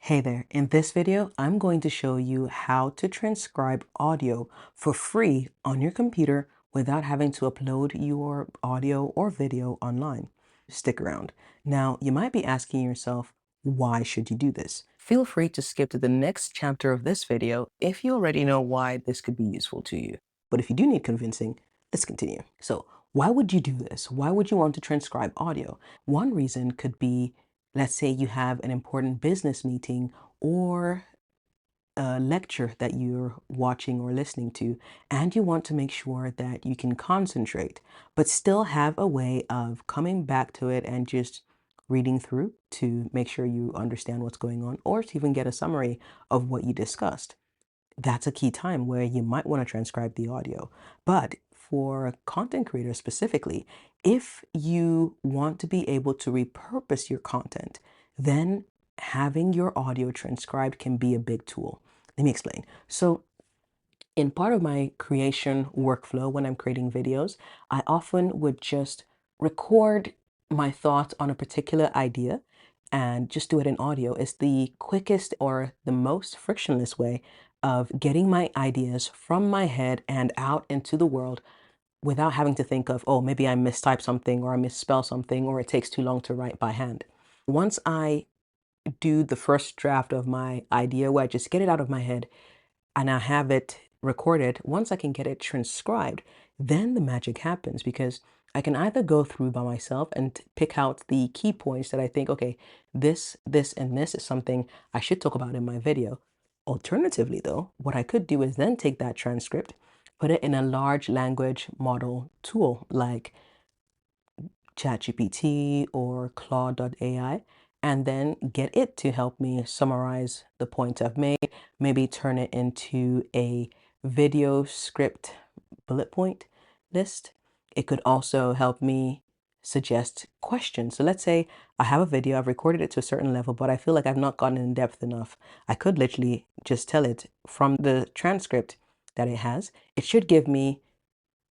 Hey there, in this video, I'm going to show you how to transcribe audio for free on your computer without having to upload your audio or video online. Stick around. Now, you might be asking yourself, why should you do this? Feel free to skip to the next chapter of this video if you already know why this could be useful to you. But if you do need convincing, let's continue. So, why would you do this? Why would you want to transcribe audio? One reason could be, let's say you have an important business meeting or a lecture that you're watching or listening to, and you want to make sure that you can concentrate, but still have a way of coming back to it and just reading through to make sure you understand what's going on, or to even get a summary of what you discussed. That's a key time where you might want to transcribe the audio. But for content creators specifically, if you want to be able to repurpose your content, then having your audio transcribed can be a big tool. Let me explain. So, in part of my creation workflow when I'm creating videos, I often would just record my thoughts on a particular idea and just do it in audio. It's the quickest or the most frictionless way of getting my ideas from my head and out into the world without having to think of, oh, maybe I mistyped something or I misspell something or it takes too long to write by hand. Once I do the first draft of my idea where I just get it out of my head, and I have it recorded, once I can get it transcribed, then the magic happens because I can either go through by myself and pick out the key points that I think, okay, this, and this is something I should talk about in my video. Alternatively, though, what I could do is then take that transcript, put it in a large language model tool like ChatGPT or Claude.ai, and then get it to help me summarize the points I've made, maybe turn it into a video script bullet point list. It could also help me suggest questions. So let's say I have a video, I've recorded it to a certain level, but I feel like I've not gotten in depth enough. I could literally just tell it from the transcript that it has, it should give me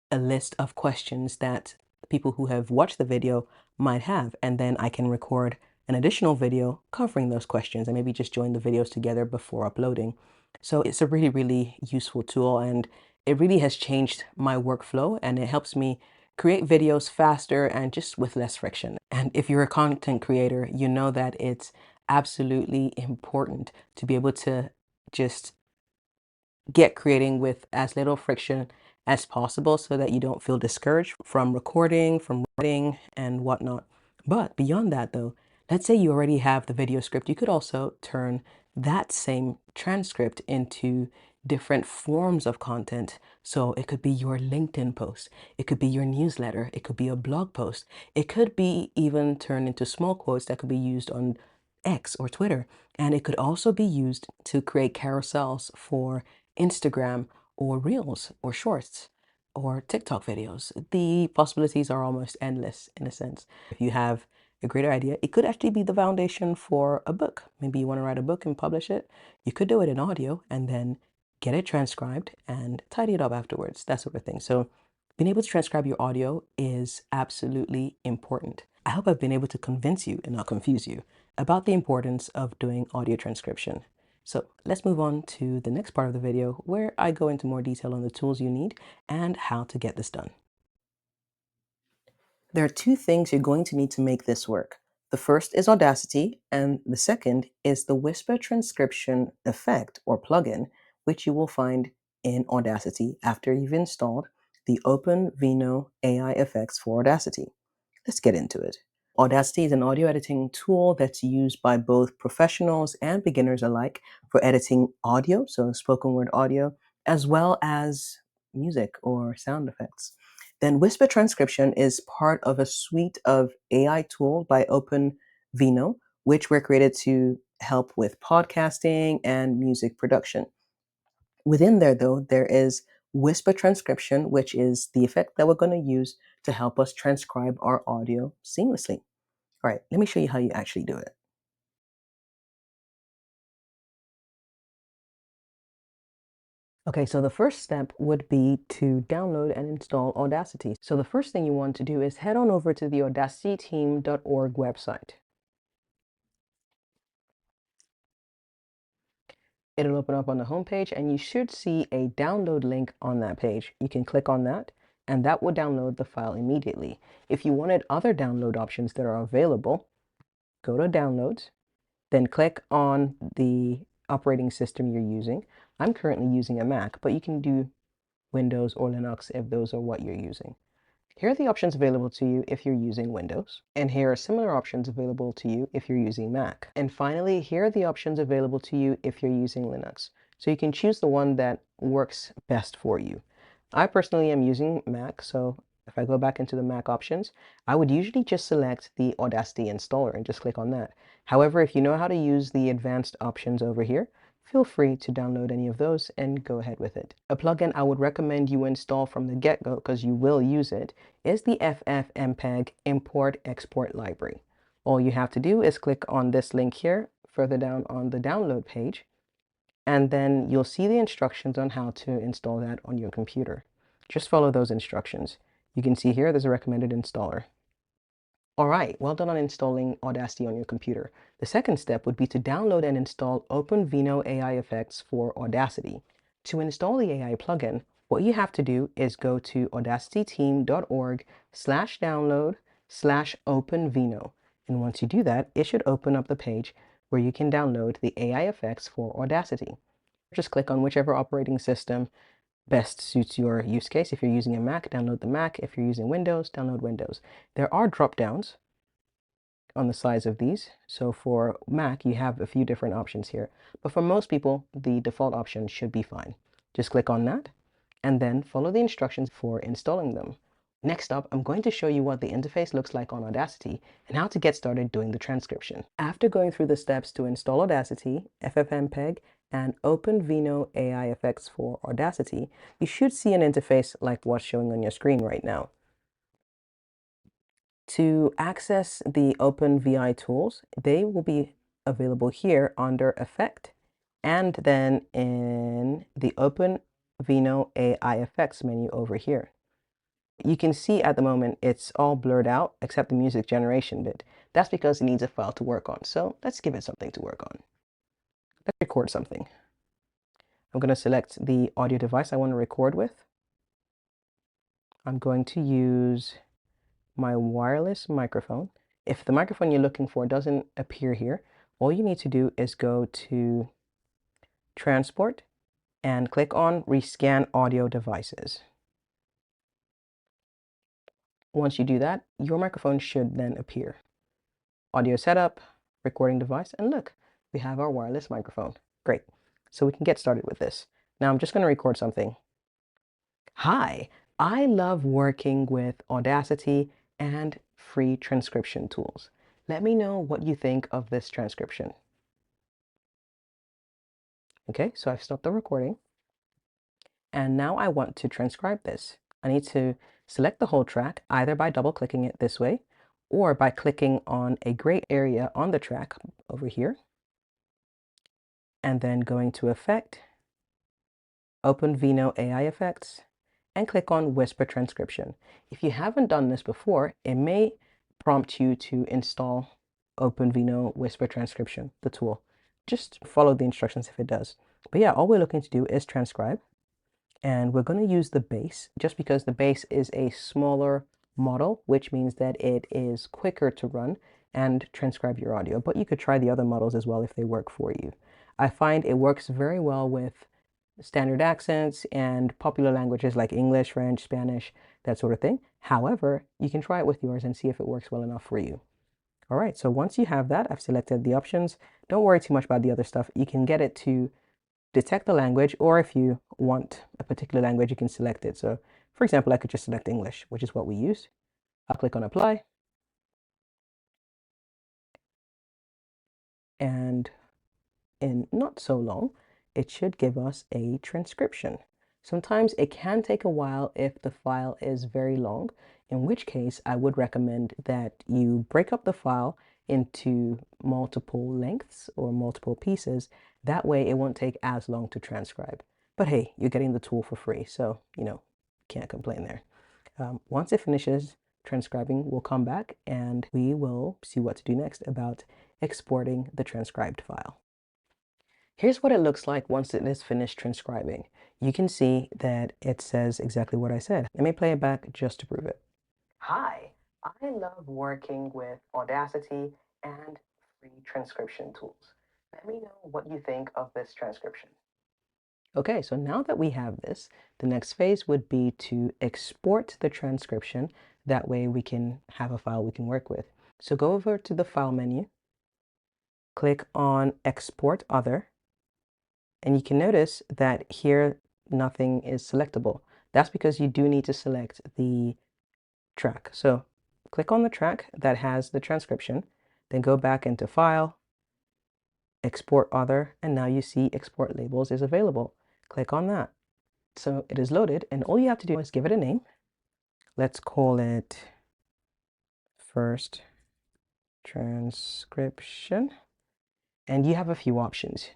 a list of questions that people who have watched the video might have, and then I can record an additional video covering those questions and maybe just join the videos together before uploading. So it's a really, really useful tool, and it really has changed my workflow, and it helps me create videos faster and just with less friction. And if you're a content creator, you know that it's absolutely important to be able to just get creating with as little friction as possible so that you don't feel discouraged from recording, from writing, and whatnot. But beyond that, though, let's say you already have the video script, you could also turn that same transcript into different forms of content. So it could be your LinkedIn post, it could be your newsletter, it could be a blog post, it could be even turned into small quotes that could be used on X or Twitter. And it could also be used to create carousels for Instagram or Reels or Shorts or TikTok videos. The possibilities are almost endless in a sense. If you have a greater idea, it could actually be the foundation for a book. Maybe you want to write a book and publish it. You could do it in audio and then get it transcribed and tidy it up afterwards, that sort of thing. So being able to transcribe your audio is absolutely important. I hope I've been able to convince you and not confuse you about the importance of doing audio transcription. So let's move on to the next part of the video where I go into more detail on the tools you need and how to get this done. There are two things you're going to need to make this work. The first is Audacity, and the second is the Whisper Transcription effect or plugin, which you will find in Audacity after you've installed the Open Vino AI effects for Audacity. Let's get into it. Audacity is an audio editing tool that's used by both professionals and beginners alike for editing audio, so spoken word audio, as well as music or sound effects. Then Whisper Transcription is part of a suite of AI tools by OpenVino, which were created to help with podcasting and music production. Within there, though, there is Whisper Transcription, which is the effect that we're going to use to help us transcribe our audio seamlessly. All right, let me show you how you actually do it. Okay, so the first step would be to download and install Audacity. So the first thing you want to do is head on over to the audacityteam.org website. It'll open up on the home page and you should see a download link on that page. You can click on that and that will download the file immediately. If you wanted other download options that are available, go to downloads, then click on the operating system you're using. I'm currently using a Mac, but you can do Windows or Linux if those are what you're using. Here are the options available to you if you're using Windows, and here are similar options available to you if you're using Mac. And finally, here are the options available to you if you're using Linux. So you can choose the one that works best for you. I personally am using Mac, so if I go back into the Mac options, I would usually just select the Audacity installer and just click on that. However, if you know how to use the advanced options over here, feel free to download any of those and go ahead with it. A plugin I would recommend you install from the get-go, because you will use it, is the FFmpeg Import Export Library. All you have to do is click on this link here, further down on the download page, and then you'll see the instructions on how to install that on your computer. Just follow those instructions. You can see here there's a recommended installer. All right, well done on installing Audacity on your computer. The second step would be to download and install OpenVino AI effects for Audacity. To install the AI plugin, what you have to do is go to audacityteam.org/download/OpenVino. And once you do that, it should open up the page where you can download the AI effects for Audacity. Just click on whichever operating system best suits your use case. If you're using a Mac, download the Mac. If you're using Windows, download Windows. There are drop downs on the size of these. So for Mac, you have a few different options here. But for most people, the default option should be fine. Just click on that and then follow the instructions for installing them. Next up, I'm going to show you what the interface looks like on Audacity and how to get started doing the transcription. After going through the steps to install Audacity, FFmpeg, and OpenVino AI effects for Audacity, you should see an interface like what's showing on your screen right now. To access the OpenVI tools, they will be available here under Effect and then in the OpenVino AI effects menu over here. You can see at the moment it's all blurred out except the music generation bit. That's because it needs a file to work on. So let's give it something to work on. Let's record something. I'm going to select the audio device I want to record with. I'm going to use my wireless microphone. If the microphone you're looking for doesn't appear here, all you need to do is go to Transport and click on Rescan Audio Devices. Once you do that, your microphone should then appear. Audio setup, recording device, and look, we have our wireless microphone. Great. So we can get started with this. Now I'm just going to record something. Hi, I love working with Audacity and free transcription tools. Let me know what you think of this transcription. Okay, so I've stopped the recording. And now I want to transcribe this. I need to select the whole track either by double clicking it this way or by clicking on a gray area on the track over here and then going to Effect, OpenVino AI Effects, and click on Whisper Transcription. If you haven't done this before, it may prompt you to install OpenVino Whisper Transcription, the tool. Just follow the instructions if it does. But yeah, all we're looking to do is transcribe. And we're going to use the base just because the base is a smaller model, which means that it is quicker to run and transcribe your audio. But you could try the other models as well if they work for you. I find it works very well with standard accents and popular languages like English, French, Spanish, that sort of thing. However, you can try it with yours and see if it works well enough for you. All right, so once you have that, I've selected the options. Don't worry too much about the other stuff. You can get it to detect the language, or if you want a particular language, you can select it. So for example, I could just select English, which is what we use. I'll click on apply. And in not so long, it should give us a transcription. Sometimes it can take a while if the file is very long, in which case I would recommend that you break up the file into multiple lengths or multiple pieces. That way it won't take as long to transcribe. But hey, you're getting the tool for free, so, can't complain there. Once it finishes transcribing, we'll come back and we will see what to do next about exporting the transcribed file. Here's what it looks like once it is finished transcribing. You can see that it says exactly what I said. Let me play it back just to prove it. Hi, I love working with Audacity and free transcription tools. Let me know what you think of this transcription. Okay, so now that we have this, the next phase would be to export the transcription. That way we can have a file we can work with. So go over to the File menu, click on Export Other, and you can notice that here nothing is selectable. That's because you do need to select the track. So click on the track that has the transcription, then go back into File, Export Other, and now you see Export Labels is available. Click on that. So it is loaded, and all you have to do is give it a name. Let's call it First Transcription. And you have a few options.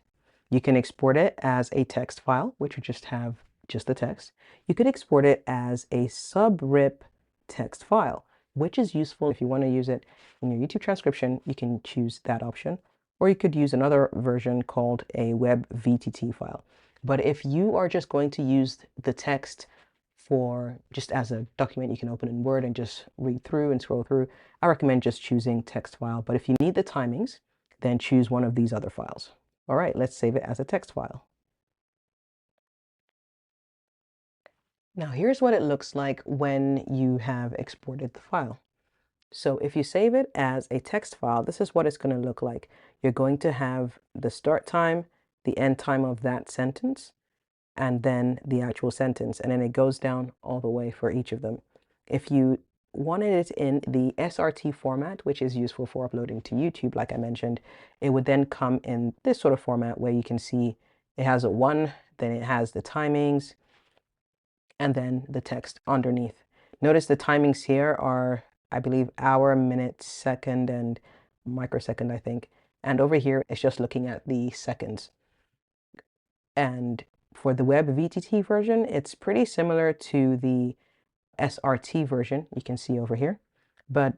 You can export it as a text file, which would just have just the text. You could export it as a subrip text file, which is useful if you want to use it in your YouTube transcription. You can choose that option, or you could use another version called a web VTT file. But if you are just going to use the text for just as a document you can open in Word and just read through and scroll through, I recommend just choosing text file. But if you need the timings, then choose one of these other files. All right, let's save it as a text file. Now here's what it looks like when you have exported the file. So if you save it as a text file, this is what it's going to look like. You're going to have the start time, the end time of that sentence, and then the actual sentence. And then it goes down all the way for each of them. If you wanted it in the SRT format, which is useful for uploading to YouTube, like I mentioned, it would then come in this sort of format where you can see it has a 1, then it has the timings, and then the text underneath. Notice the timings here are, I believe, hour, minute, second, and microsecond, I think. And over here, it's just looking at the seconds. And for the web VTT version, it's pretty similar to the SRT version you can see over here, but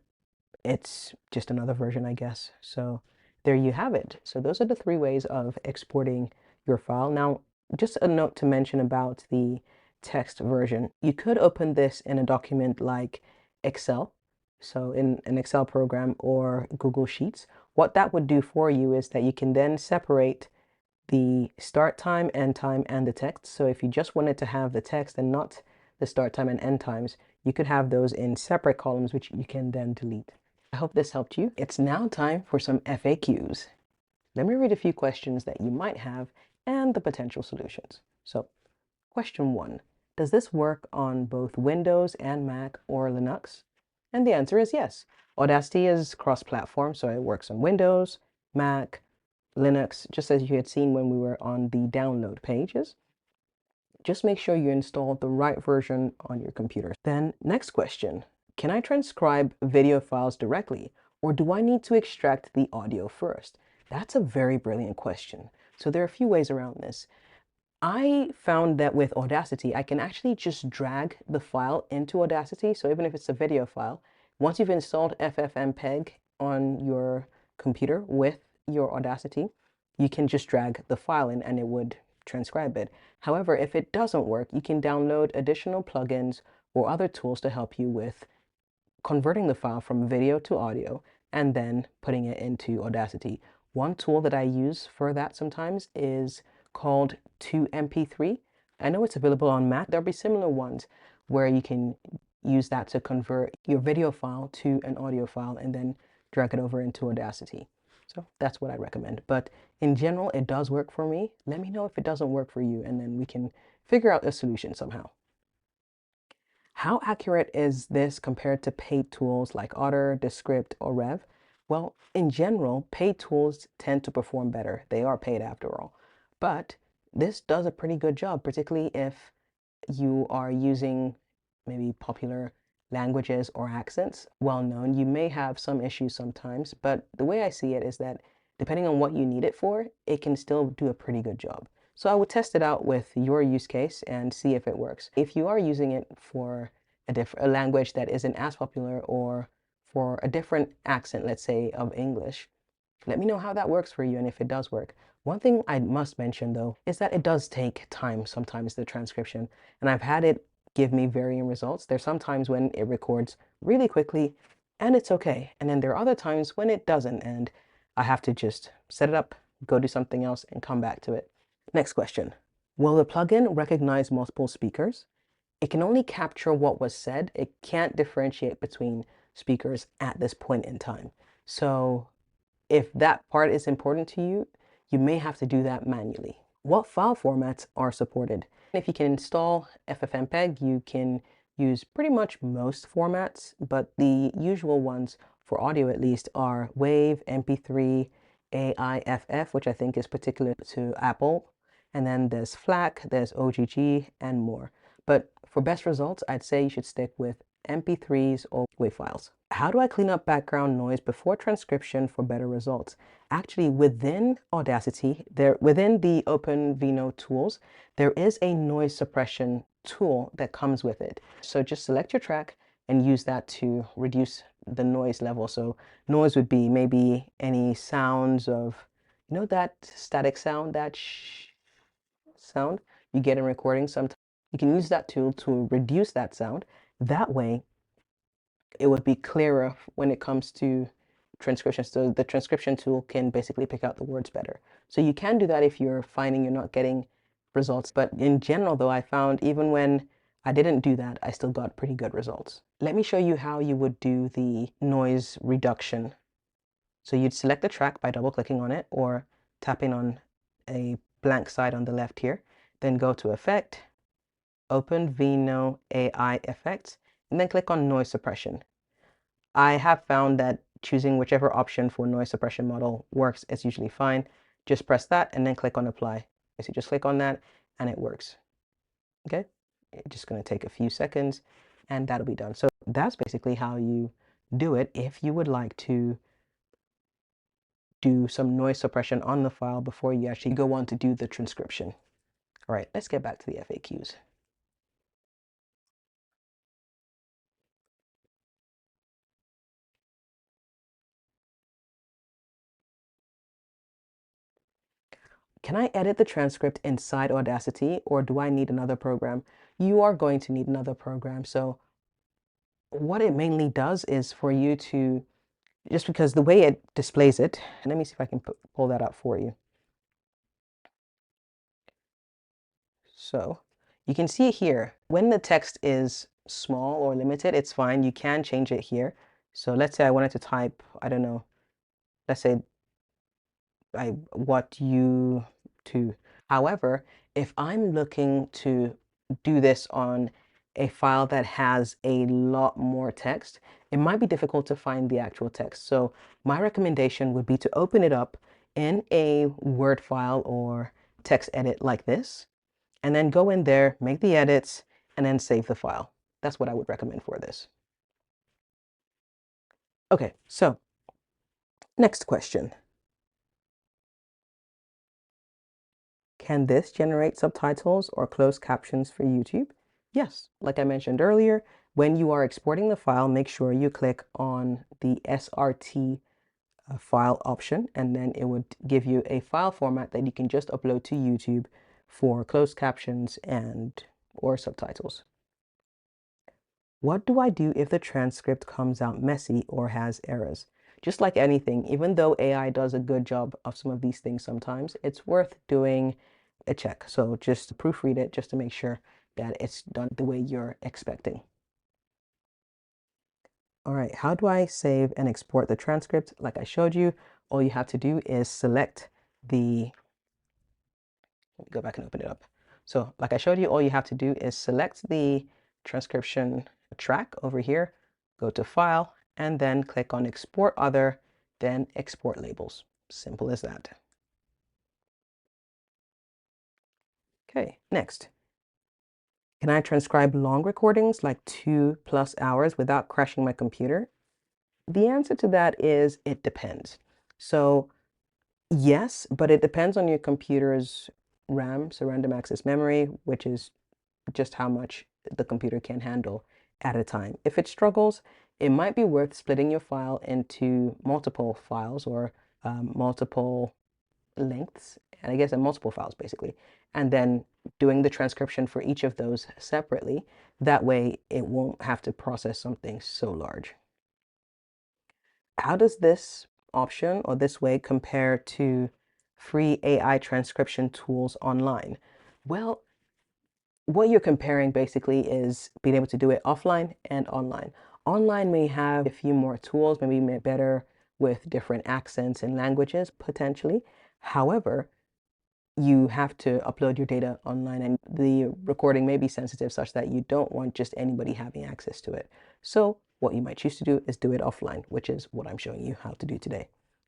it's just another version, I guess. So there you have it. So those are the 3 ways of exporting your file. Now, just a note to mention about the text version. You could open this in a document like Excel, so in an Excel program or Google Sheets. What that would do for you is that you can then separate the start time, end time, and the text. So if you just wanted to have the text and not the start time and end times, you could have those in separate columns, which you can then delete. I hope this helped you. It's now time for some FAQs. Let me read a few questions that you might have and the potential solutions. So, question 1. Does this work on both Windows and Mac or Linux? And the answer is yes. Audacity is cross-platform, so it works on Windows, Mac, Linux, just as you had seen when we were on the download pages. Just make sure you install the right version on your computer. Then next question, can I transcribe video files directly, or do I need to extract the audio first? That's a very brilliant question. So there are a few ways around this. I found that with Audacity, I can actually just drag the file into Audacity. So even if it's a video file, once you've installed FFmpeg on your computer with your Audacity, you can just drag the file in and it would transcribe it. However, if it doesn't work, you can download additional plugins or other tools to help you with converting the file from video to audio and then putting it into Audacity. One tool that I use for that sometimes is called 2MP3. I know it's available on Mac. There'll be similar ones where you can use that to convert your video file to an audio file and then drag it over into Audacity. So that's what I recommend. But in general, it does work for me. Let me know if it doesn't work for you, and then we can figure out a solution somehow. How accurate is this compared to paid tools like Otter, Descript, or Rev? Well, in general, paid tools tend to perform better. They are paid after all. But this does a pretty good job, particularly if you are using maybe popular languages or accents, well known. You may have some issues sometimes, but the way I see it is that depending on what you need it for, it can still do a pretty good job. So I would test it out with your use case and see if it works. If you are using it for a language that isn't as popular or for a different accent, let's say of English, let me know how that works for you and if it does work. One thing I must mention though is that it does take time sometimes, the transcription, and I've had it give me varying results. There's some times when it records really quickly and it's okay. And then there are other times when it doesn't and I have to just set it up, go do something else and come back to it. Next question. Will the plugin recognize multiple speakers? It can only capture what was said. It can't differentiate between speakers at this point in time. So if that part is important to you, you may have to do that manually. What file formats are supported? If you can install FFmpeg, you can use pretty much most formats, but the usual ones for audio at least are WAV, MP3, AIFF, which I think is particular to Apple, and then there's FLAC, there's OGG, and more. But for best results, I'd say you should stick with MP3s or WAV files. How do I clean up background noise before transcription for better results? Actually, within Audacity, within the OpenVino tools, there is a noise suppression tool that comes with it. So just select your track and use that to reduce the noise level. So noise would be maybe any sounds of, that static sound, that sound you get in recording sometimes. You can use that tool to reduce that sound. That way, it would be clearer when it comes to transcription. So the transcription tool can basically pick out the words better. So you can do that if you're finding you're not getting results. But in general, though, I found even when I didn't do that, I still got pretty good results. Let me show you how you would do the noise reduction. So you'd select the track by double clicking on it or tapping on a blank side on the left here. Then go to Effect, OpenVino AI Effects, and then click on Noise Suppression. I have found that choosing whichever option for noise suppression model works is usually fine. Just press that and then click on Apply. So you just click on that and it works. Okay, it's just going to take a few seconds and that'll be done. So that's basically how you do it if you would like to do some noise suppression on the file before you actually go on to do the transcription. All right, let's get back to the FAQs. Can I edit the transcript inside Audacity or do I need another program? You are going to need another program. So what it mainly does is for you to, just because the way it displays it, and let me see if I can pull that up for you. So you can see here, when the text is small or limited, it's fine. You can change it here. So let's say I wanted to type, I don't know, let's say I want you to. However, if I'm looking to do this on a file that has a lot more text, it might be difficult to find the actual text. So my recommendation would be to open it up in a Word file or text edit like this, and then go in there, make the edits, and then save the file. That's what I would recommend for this. Okay, so next question. Can this generate subtitles or closed captions for YouTube? Yes, like I mentioned earlier, when you are exporting the file, make sure you click on the SRT file option, and then it would give you a file format that you can just upload to YouTube for closed captions and or subtitles. What do I do if the transcript comes out messy or has errors? Just like anything, even though AI does a good job of some of these things sometimes, it's worth doing a check. So just proofread it just to make sure that it's done the way you're expecting. All right, how do I save and export the transcript? Like I showed you, all you have to do is select the, let me go back and open it up. So like I showed you, all you have to do is select the transcription track over here, go to File, and then click on Export Other, then Export Labels. Simple as that. Okay, next. Can I transcribe long recordings like 2+ hours without crashing my computer? The answer to that is it depends. So yes, but it depends on your computer's RAM, so random access memory, which is just how much the computer can handle at a time. If it struggles, it might be worth splitting your file into multiple files or multiple lengths, and I guess in multiple files basically, and then doing the transcription for each of those separately. That way it won't have to process something so large. How does this option or this way compare to free AI transcription tools online? Well, what you're comparing basically is being able to do it offline and online. Online may have a few more tools, maybe better with different accents and languages potentially. However, you have to upload your data online and the recording may be sensitive such that you don't want just anybody having access to it. So what you might choose to do is do it offline, which is what I'm showing you how to do today.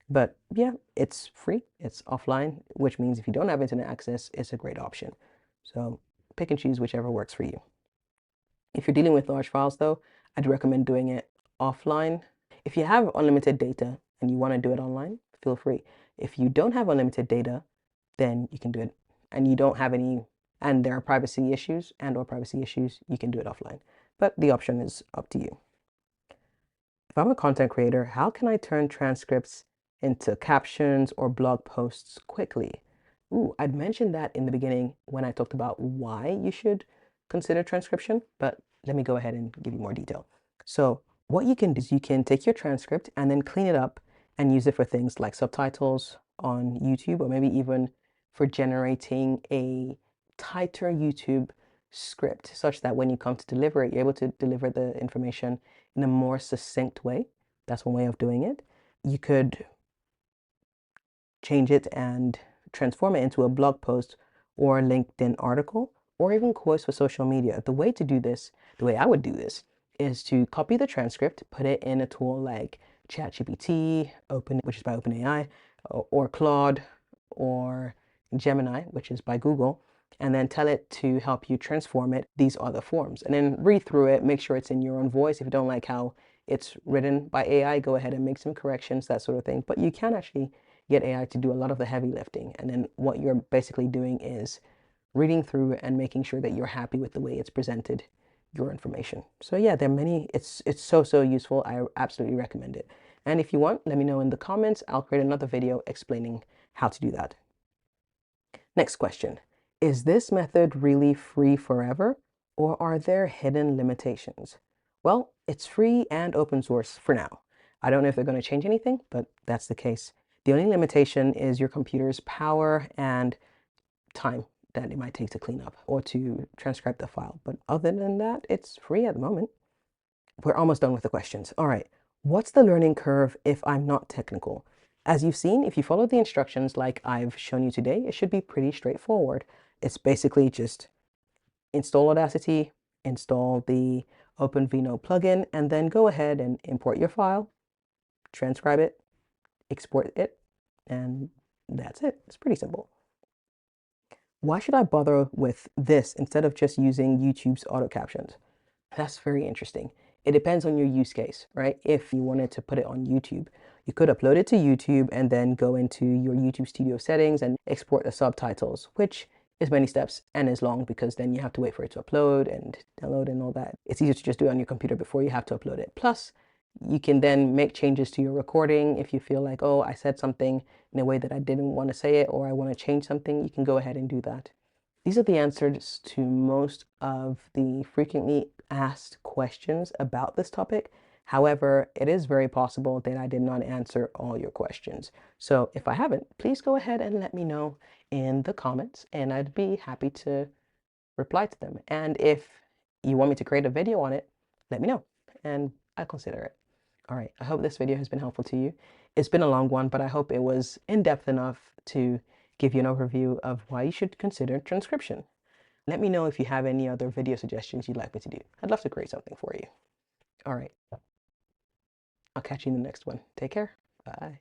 But yeah, it's free, it's offline, which means if you don't have internet access, it's a great option. So pick and choose whichever works for you. If you're dealing with large files though, I'd recommend doing it offline. If you have unlimited data and you want to do it online, feel free. If you don't have unlimited data, then you can do it and you don't have any, and there are privacy issues or privacy issues, you can do it offline. But the option is up to you. If I'm a content creator, how can I turn transcripts into captions or blog posts quickly? Ooh, I'd mentioned that in the beginning when I talked about why you should consider transcription, but let me go ahead and give you more detail. So what you can do is you can take your transcript and then clean it up and use it for things like subtitles on YouTube, or maybe even for generating a tighter YouTube script such that when you come to deliver it, you're able to deliver the information in a more succinct way. That's one way of doing it. You could change it and transform it into a blog post or a LinkedIn article or even quotes for social media. The way to do this, the way I would do this, is to copy the transcript, put it in a tool like ChatGPT, which is by OpenAI, or Claude, or Gemini, which is by Google, and then tell it to help you transform it. These are the forms. And then read through it, make sure it's in your own voice. If you don't like how it's written by AI, go ahead and make some corrections, that sort of thing. But you can actually get AI to do a lot of the heavy lifting. And then what you're basically doing is reading through and making sure that you're happy with the way it's presented your information. So yeah, there are many, it's so useful. I absolutely recommend it. And if you want, let me know in the comments. I'll create another video explaining how to do that. Next question. Is this method really free forever, or are there hidden limitations? Well, it's free and open source for now. I don't know if they're going to change anything, but that's the case. The only limitation is your computer's power and time that it might take to clean up or to transcribe the file. But other than that, it's free at the moment. We're almost done with the questions. All right. What's the learning curve if I'm not technical? As you've seen, if you follow the instructions like I've shown you today, it should be pretty straightforward. It's basically just install Audacity, install the OpenVino plugin, and then go ahead and import your file, transcribe it, export it, and that's it. It's pretty simple. Why should I bother with this instead of just using YouTube's auto captions? That's very interesting. It depends on your use case, right? If you wanted to put it on YouTube, you could upload it to YouTube and then go into your YouTube Studio settings and export the subtitles, which is many steps and is long because then you have to wait for it to upload and download and all that. It's easier to just do it on your computer before you have to upload it. Plus, you can then make changes to your recording if you feel like, oh, I said something in a way that I didn't want to say it, or I want to change something. You can go ahead and do that. These are the answers to most of the frequently asked questions about this topic. However, it is very possible that I did not answer all your questions. So if I haven't, please go ahead and let me know in the comments, and I'd be happy to reply to them. And if you want me to create a video on it, let me know, and I'll consider it. All right, I hope this video has been helpful to you. It's been a long one, but I hope it was in-depth enough to give you an overview of why you should consider transcription. Let me know if you have any other video suggestions you'd like me to do. I'd love to create something for you. All right, I'll catch you in the next one. Take care. Bye.